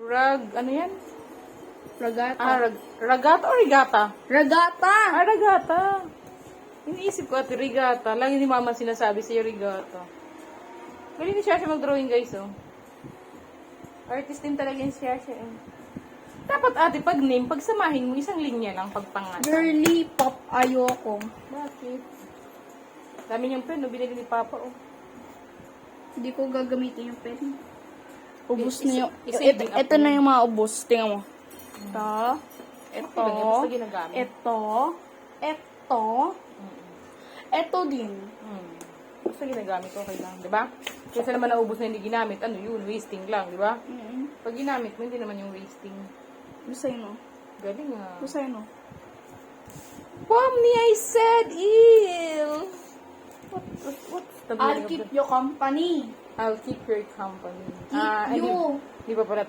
Ano yan? Ragata. Ragata o rigata? Ragata! Ragata. Iniisip ko at rigata. Lagi ni mama sinasabi sa'yo rigata. Galing ni Shasha mag-drawing, guys, oh. Artist din talaga yung Shasha, eh. Dapat ate, pag name, pagsamahin mo, isang linya lang pagpangat. Girly pop ayoko. Bakit? Dami niyang pen, no? Binili ni Papa, oh. Hindi ko gagamitin yung pen. Ubus Is- niyo. isipin up Ito mo. na yung mga ubus. Tingnan mo. Ito. Ito. Okay lang yan, basta ginagamit. Ito. Ito. Ito din. Basta ginagamit, okay lang, di ba? Kaysa naman naubos na hindi ginamit, ano yun, wasting lang, di ba? Pag ginamit mo, hindi naman yung wasting. Basta yun, no? Galing, ah. Basta yun, no? Pomni, I said, ew! What's the I'll meaning of keep that? your company. I'll keep your company. Keep you. Di ba pala